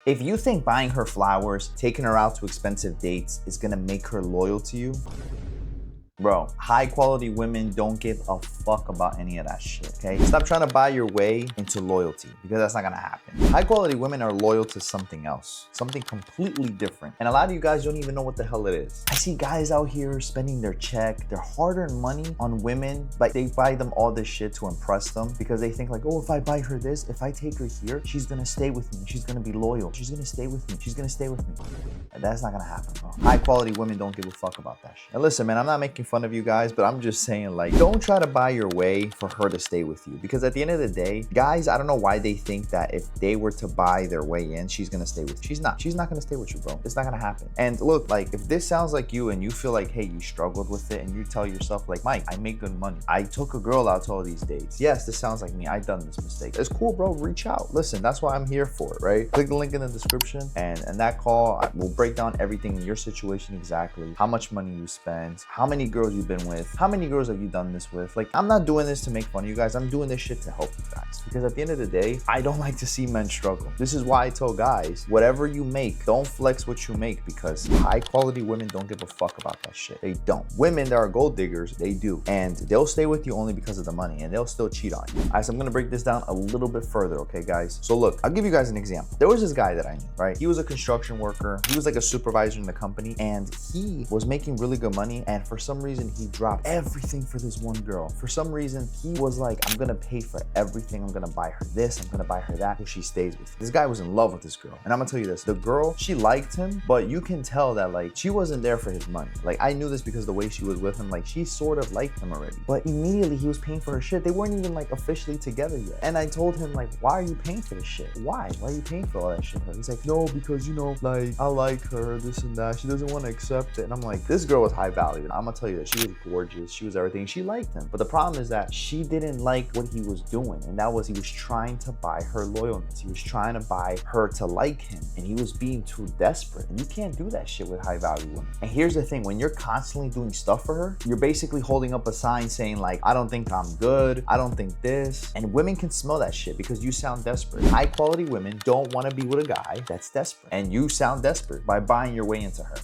If you think buying her flowers, taking her out to expensive dates is gonna make her loyal to you, bro, high quality women don't give a fuck about any of that shit, okay? Stop trying to buy your way into loyalty because that's not gonna happen. High quality women are loyal to something else, something completely different. And a lot of you guys don't even know what the hell it is. I see guys out here spending their check, their hard-earned money on women, but they buy them all this shit to impress them because they think like, oh, if I buy her this, if I take her here, she's gonna stay with me. She's gonna be loyal. She's gonna stay with me. She's gonna stay with me. And that's not gonna happen, bro. High quality women don't give a fuck about that shit. And listen, man, I'm not making fun of you guys, but I'm just saying, like, don't try to buy your way for her to stay with you, because at the end of the day, guys, I don't know why they think that if they were to buy their way in, she's gonna stay with you. She's not gonna stay with you, bro. It's not gonna happen. And look, like, if this sounds like you and you feel like, hey, you struggled with it and you tell yourself like, Mike, I make good money, I took a girl out to all these dates, yes, this sounds like me, I've done this mistake, it's cool, bro. Reach out. Listen, that's why I'm here for it, right? Click the link in the description, and that call will break down everything in your situation, exactly how much money you spent, how many girls you've been with, how many girls have you done this with. Like, I'm not doing this to make fun of you guys, I'm doing this shit to help you guys, because at the end of the day, I don't like to see men struggle. This is why I tell guys, whatever you make, don't flex what you make, because high quality women don't give a fuck about that shit. They don't. Women that are gold diggers, they do, and they'll stay with you only because of the money, and they'll still cheat on you. All right, so I'm gonna break this down a little bit further, okay, guys? So look, I'll give you guys an example. There was this guy that I knew, right? He was a construction worker, he was like a supervisor in the company, and he was making really good money, and for some reason he dropped everything for this one girl. For some reason he was like, I'm gonna pay for everything, I'm gonna buy her this, I'm gonna buy her that, so she stays with me. This guy was in love with this girl, and I'm gonna tell you this, the girl, she liked him, but you can tell that like she wasn't there for his money. Like, I knew this because the way she was with him, like she sort of liked him already, but immediately he was paying for her shit. They weren't even like officially together yet, and I told him like, why are you paying for this shit? Why are you paying for all that shit? He's like, no, because you know, like, I like her, this and that, she doesn't want to accept it. And I'm like, this girl was high value. I'm gonna tell you that she was gorgeous, she was everything, she liked him, but the problem is that she didn't like what he was doing, and that was, he was trying to buy her loyalness, he was trying to buy her to like him, and he was being too desperate. And you can't do that shit with high value women. And here's the thing, when you're constantly doing stuff for her, you're basically holding up a sign saying like, I don't think I'm good, I don't think this, and women can smell that shit because you sound desperate. High quality women don't want to be with a guy that's desperate, and you sound desperate by buying your way into her.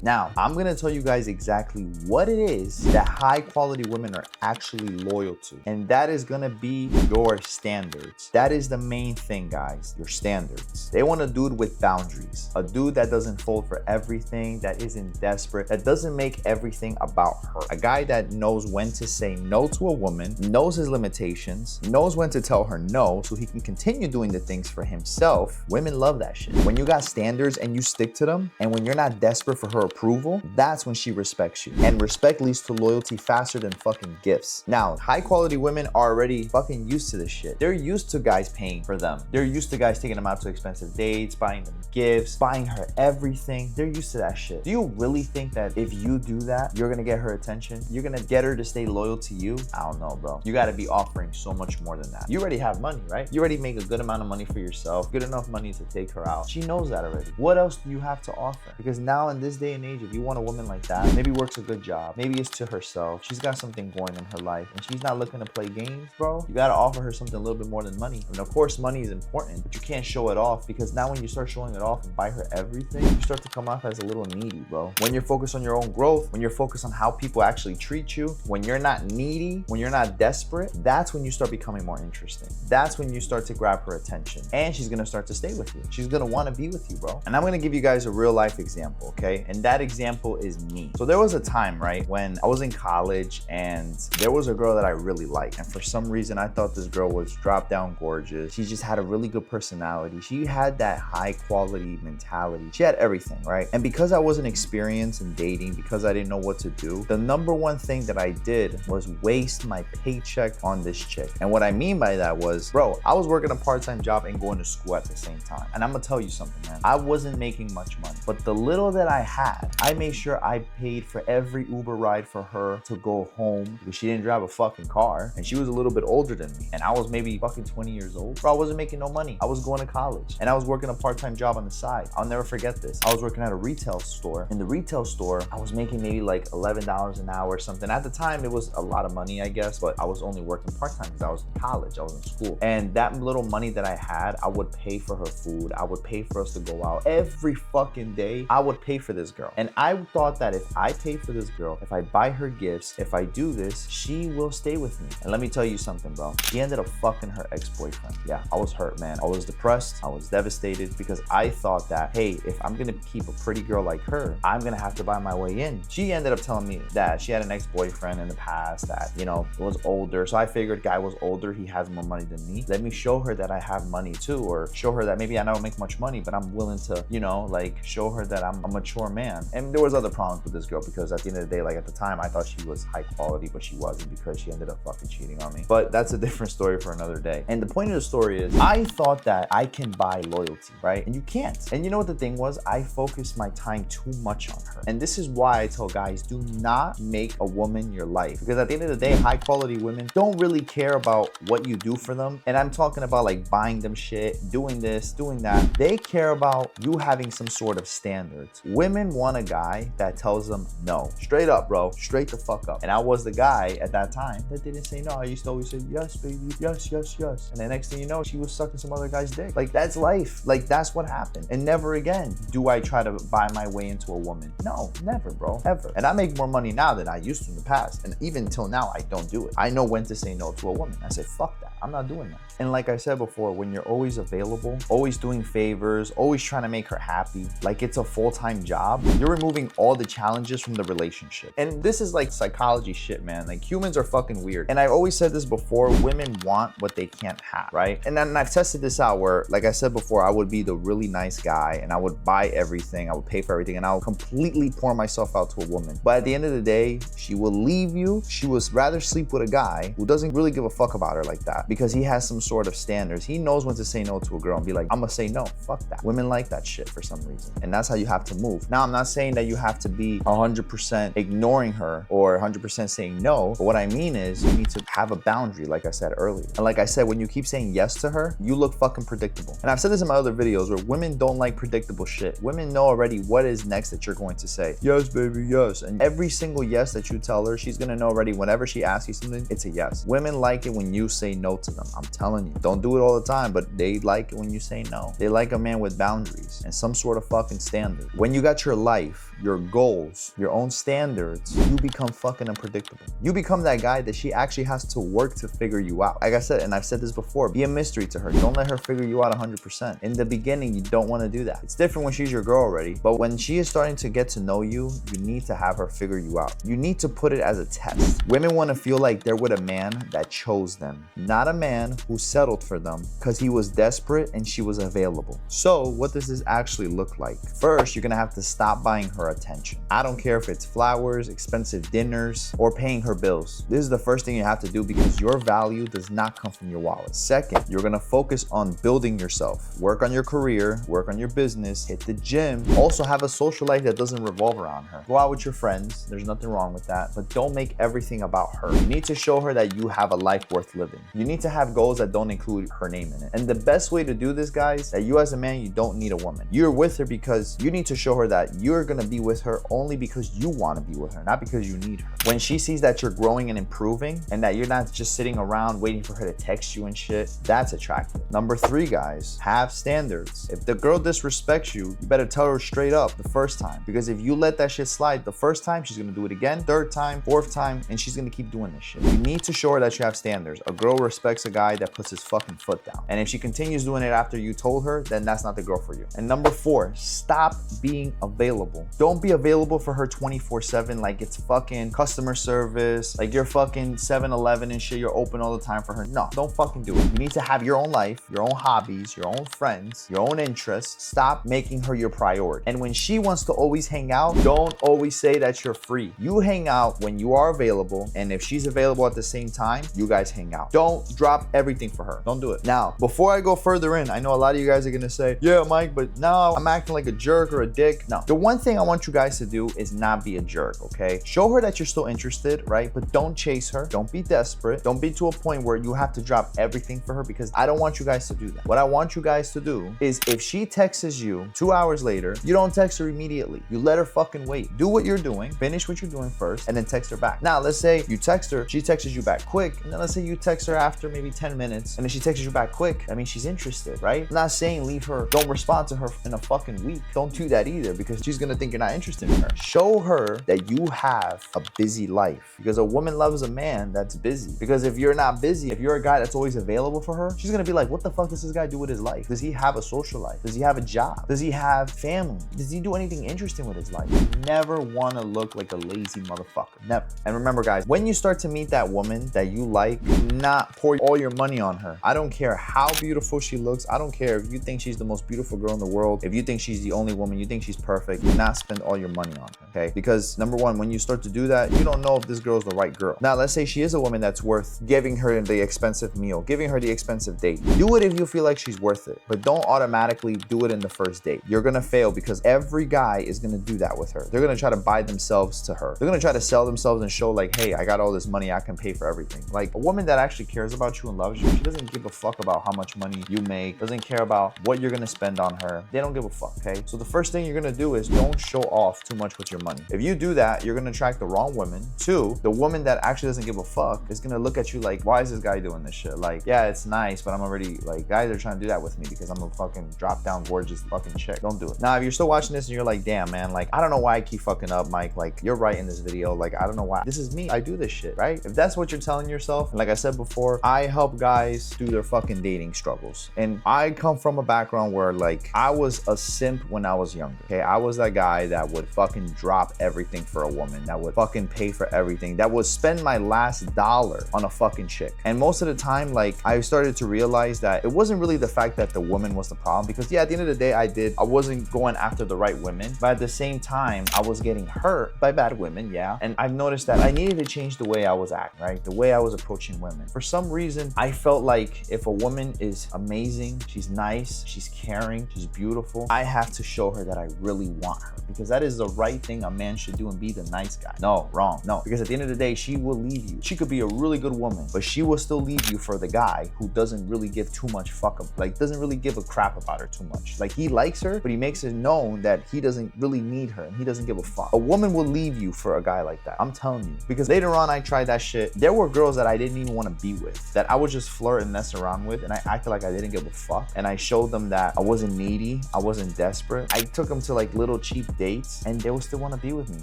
Now, I'm gonna tell you guys exactly what it is that high quality women are actually loyal to. And that is gonna be your standards. That is the main thing, guys, your standards. They want a dude with boundaries, a dude that doesn't fold for everything, that isn't desperate, that doesn't make everything about her. A guy that knows when to say no to a woman, knows his limitations, knows when to tell her no so he can continue doing the things for himself. Women love that shit. When you got standards and you stick to them, and when you're not desperate for her approval, that's when she respects you. And respect leads to loyalty faster than fucking gifts. Now, high quality women are already fucking used to this shit. They're used to guys paying for them. They're used to guys taking them out to expensive dates, buying them gifts, buying her everything. They're used to that shit. Do you really think that if you do that, you're gonna get her attention? You're gonna get her to stay loyal to you? I don't know, bro. You gotta be offering so much more than that. You already have money, right? You already make a good amount of money for yourself, good enough money to take her out. She knows that already. What else do you have to offer? Because now in this day and age, if you want a woman like that, maybe works a good job, maybe it's to herself, she's got something going in her life, and she's not looking to play games, bro, you gotta offer her something a little bit more than money. And of course, money is important, but you can't show it off, because now when you start showing it off and buy her everything, you start to come off as a little needy, bro. When you're focused on your own growth, when you're focused on how people actually treat you, when you're not needy, when you're not desperate, that's when you start becoming more interesting. That's when you start to grab her attention, and she's gonna start to stay with you. She's gonna wanna be with you, bro. And I'm gonna give you guys a real life example, okay? And that example is me. So there was a time, right, when I was in college and there was a girl that I really liked. And for some reason, I thought this girl was drop down gorgeous. She just had a really good personality. She had that high quality mentality. She had everything, right? And because I wasn't experienced in dating, because I didn't know what to do, the number one thing that I did was waste my paycheck on this chick. And what I mean by that was, bro, I was working a part-time job and going to school at the same time. And I'm gonna tell you something, man. I wasn't making much money, but the little that I had, had. I made sure I paid for every Uber ride for her to go home because she didn't drive a fucking car and she was a little bit older than me. And I was maybe fucking 20 years old. Bro, I wasn't making no money. I was going to college and I was working a part-time job on the side. I'll never forget this. I was working at a retail store. In the retail store, I was making maybe like $11 an hour or something. At the time, it was a lot of money, I guess, but I was only working part-time because I was in college, I was in school. And that little money that I had, I would pay for her food. I would pay for us to go out every fucking day. I would pay for this girl. And I thought that if I pay for this girl, if I buy her gifts, if I do this, she will stay with me. And let me tell you something, bro. She ended up fucking her ex-boyfriend. Yeah, I was hurt, man. I was depressed. I was devastated because I thought that, hey, if I'm gonna keep a pretty girl like her, I'm gonna have to buy my way in. She ended up telling me that she had an ex-boyfriend in the past that, you know, was older. So I figured guy was older, he has more money than me. Let me show her that I have money too, or show her that maybe I don't make much money, but I'm willing to, you know, like show her that I'm a mature man. And there was other problems with this girl because at the end of the day, like at the time, I thought she was high quality, but she wasn't because she ended up fucking cheating on me. But that's a different story for another day. And the point of the story is I thought that I can buy loyalty, right? And you can't. And you know what the thing was? I focused my time too much on her. And this is why I tell guys, do not make a woman your life. Because at the end of the day, high quality women don't really care about what you do for them. And I'm talking about like buying them shit, doing this, doing that. They care about you having some sort of standards. Women want a guy that tells them no. Straight up, bro. Straight the fuck up. And I was the guy at that time that didn't say no. I used to always say, yes, baby. Yes, yes, yes. And the next thing you know, she was sucking some other guy's dick. Like, that's life. Like, that's what happened. And never again do I try to buy my way into a woman. No, never, bro. Ever. And I make more money now than I used to in the past. And even till now, I don't do it. I know when to say no to a woman. I say, fuck that. I'm not doing that. And like I said before, when you're always available, always doing favors, always trying to make her happy, like it's a full-time job, you're removing all the challenges from the relationship. And this is like psychology shit, man. Like humans are fucking weird. And I've always said this before, women want what they can't have, right? And then I've tested this out where, like I said before, I would be the really nice guy and I would buy everything, I would pay for everything, and I would completely pour myself out to a woman. But at the end of the day, she will leave you. She would rather sleep with a guy who doesn't really give a fuck about her like that because he has some sort of standards. He knows when to say no to a girl and be like, I'm gonna say no, fuck that. Women like that shit for some reason. And that's how you have to move. Now, I'm not saying that you have to be 100% ignoring her or 100% saying no, but what I mean is you need to have a boundary, like I said earlier. And like I said, when you keep saying yes to her, you look fucking predictable. And I've said this in my other videos where women don't like predictable shit. Women know already what is next that you're going to say. Yes, baby, yes. And every single yes that you tell her, she's gonna know already whenever she asks you something, it's a yes. Women like it when you say no to them. I'm telling you. Don't do it all the time, but they like it when you say no. They like a man with boundaries and some sort of fucking standard. When you got your life, your goals, your own standards, you become fucking unpredictable. You become that guy that she actually has to work to figure you out. Like I said, and I've said this before, be a mystery to her. Don't let her figure you out 100%. In the beginning, you don't want to do that. It's different when she's your girl already, but when she is starting to get to know you, you need to have her figure you out. You need to put it as a test. Women want to feel like they're with a man that chose them, not a man who settled for them because he was desperate and she was available. So what does this actually look like? First, you're gonna have to stop buying her attention. I don't care if it's flowers, expensive dinners, or paying her bills. This is the first thing you have to do because your value does not come from your wallet. Second, you're gonna focus on building yourself. Work on your career, work on your business, hit the gym. Also have a social life that doesn't revolve around her. Go out with your friends, there's nothing wrong with that, but don't make everything about her. You need to show her that you have a life worth living. You need to have goals that don't include her name in it. And the best way to do this, guys, that you as a man, you don't need a woman. You're with her because you need to show her that you're gonna be with her only because you wanna be with her, not because you need her. When she sees that you're growing and improving and that you're not just sitting around waiting for her to text you and shit, that's attractive. Number 3, guys, have standards. If the girl disrespects you, you better tell her straight up the first time. Because if you let that shit slide the first time, she's gonna do it again, 3rd time, 4th time, and she's gonna keep doing this shit. You need to show her that you have standards. A girl respects a guy that puts his fucking foot down. And if she continues doing it after you told her, then that's not the girl for you. And number 4, stop being available. Don't be available for her 24/7 like it's fucking customer service, like you're fucking 7-Eleven and shit, you're open all the time for her. No, don't fucking do it. You need to have your own life, your own hobbies, your own friends, your own interests. Stop making her your priority. And when she wants to always hang out, don't always say that you're free. You hang out when you are available, and if she's available at the same time, you guys hang out. Don't drop everything for her. Don't do it. Now, before I go further in, I know a lot of you guys are gonna say, yeah, Mike, but now I'm acting like a jerk or a dick. No, the one thing I want you guys to do is not be a jerk, okay? Show her that you're still interested, right? But don't chase her. Don't be desperate. Don't be to a point where you have to drop everything for her, because I don't want you guys to do that. What I want you guys to do is, if she texts you 2 hours later, you don't text her immediately. You let her fucking wait. Do what you're doing, finish what you're doing first, and then text her back. Now, let's say you text her, she texts you back quick, and then let's say you text her after maybe 10 minutes, and then she texts you back quick. I mean, she's interested, right? I'm not saying leave her, don't respond to her in a fucking week. Don't do that either, because she's gonna think you're not interested in her. Show her that you have a busy life, because a woman loves a man that's busy. Because if you're not busy, if you're a guy that's always available for her, she's gonna be like, what the fuck does this guy do with his life? Does he have a social life? Does he have a job? Does he have family? Does he do anything interesting with his life? You never wanna look like a lazy motherfucker. Never. And remember, guys, when you start to meet that woman that you like, do not pour all your money on her. I don't care how beautiful she looks. I don't care if you think she's the most beautiful girl in the world. If you think she's the only woman, you think she's perfect, do not spend all your money on her, okay? Because number one, when you start to do that, you don't know if this girl's the right girl. Now, let's say she is a woman that's worth giving her the expensive meal, giving her the expensive date. Do it if you feel like she's worth it, but don't automatically do it in the first date. You're gonna fail, because every guy is gonna do that with her. They're gonna try to buy themselves to her. They're gonna try to sell themselves and show like, hey, I got all this money, I can pay for everything. Like, a woman that actually cares about you and loves you, she doesn't give a fuck about how much money you make, doesn't care about what you're gonna spend on her. They don't give a fuck, okay? So the first thing you're gonna do is don't show off too much with your money. If you do that, you're gonna attract the wrong women. Two, the woman that actually doesn't give a fuck is gonna look at you like, why is this guy doing this shit? Like, yeah, it's nice, but I'm already, like, guys are trying to do that with me because I'm a fucking drop down gorgeous fucking chick. Don't do it. Now, if you're still watching this and you're like, damn, man, like, I don't know why I keep fucking up, Mike. Like, you're right in this video. Like, I don't know why. This is me. I do this shit, right? If that's what you're telling yourself, and like I said before, I help guys through their fucking dating struggles. And I come from a background where, like, I was a simp when I was younger, okay? I was that guy that would fucking drop everything for a woman, that would fucking pay for everything, that would spend my last dollar on a fucking chick. And most of the time, like, I started to realize that it wasn't really the fact that the woman was the problem, because yeah, at the end of the day, I wasn't going after the right women, but at the same time, I was getting hurt by bad women, yeah. And I've noticed that I needed to change the way I was acting, right? The way I was approaching women. For some reason, I felt like if a woman is amazing, she's nice, she's caring, she's beautiful, I have to show her that I really want her, because that is the right thing a man should do and be the nice guy. No, wrong. No, because at the end of the day, she will leave you. She could be a really good woman, but she will still leave you for the guy who doesn't really give too much fuck up, like doesn't really give a crap about her too much. Like, he likes her, but he makes it known that he doesn't really need her and he doesn't give a fuck. A woman will leave you for a guy like that. I'm telling you, because later on I tried that shit. There were girls that I didn't even want to be with, that I would just flirt and mess around with, and I acted like I didn't give a fuck, and I showed them that I wasn't needy, I wasn't desperate. I took them to like little cheap dates, and they would still want to be with me,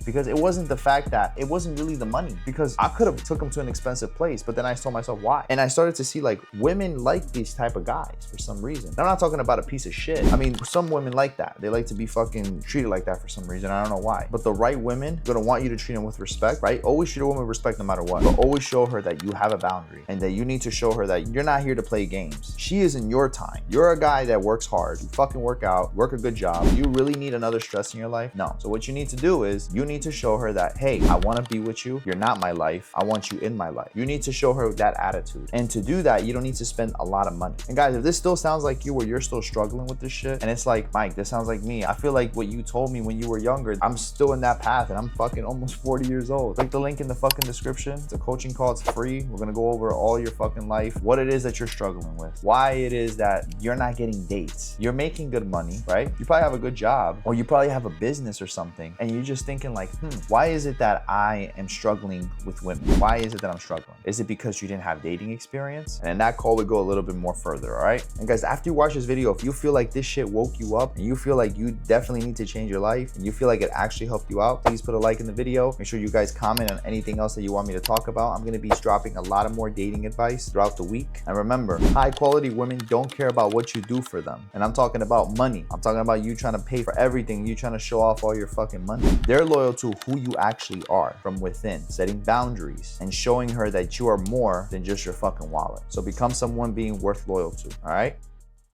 because it wasn't the fact that it wasn't really the money, because I could have took them to an expensive place, but then I told myself why. And I started to see like women like these type of guys for some reason. And I'm not talking about a piece of shit. I mean, some women like that. They like to be fucking treated like that for some reason. I don't know why. But the right women are gonna want you to treat them with respect, right? Always treat a woman with respect no matter what. But always show her that you have a boundary, and that you need to show her that you're not here to play games. She is in your time. You're a guy that works hard. You fucking work out, work a good job. You really need another stress in your life? No. So what you need to do is you need to show her that, hey, I want to be with you. You're not my life. I want you in my life. You need to show her that attitude. And to do that, you don't need to spend a lot of money. And guys, if this still sounds like you, where you're still struggling with this shit, and it's like, Mike, this sounds like me. I feel like what you told me when you were younger, I'm still in that path, and I'm fucking almost 40 years old. Click the link in the fucking description. It's a coaching call. It's free. We're gonna go over all your fucking life, what it is that you're struggling with, why it is that you're not getting dates. You're making good money, right? You probably have a good job, or you probably have a business or something, and you're just thinking like, why is it that I am struggling with women? Why is it that I'm struggling? Is it because you didn't have dating experience? And in that call, we go a little bit more further, all right? And guys, after you watch this video, if you feel like this shit woke you up, and you feel like you definitely need to change your life, and you feel like it actually helped you out, please put a like in the video. Make sure you guys comment on anything else that you want me to talk about. I'm gonna be dropping a lot of more dating advice throughout the week. And remember, high quality women don't care about what you do for them. And I'm talking about money. I'm talking about you trying to pay for everything, you trying to show off all your fucking money. They're loyal to who you actually are from within, setting boundaries and showing her that you are more than just your fucking wallet. So become someone being worth loyal to, all right?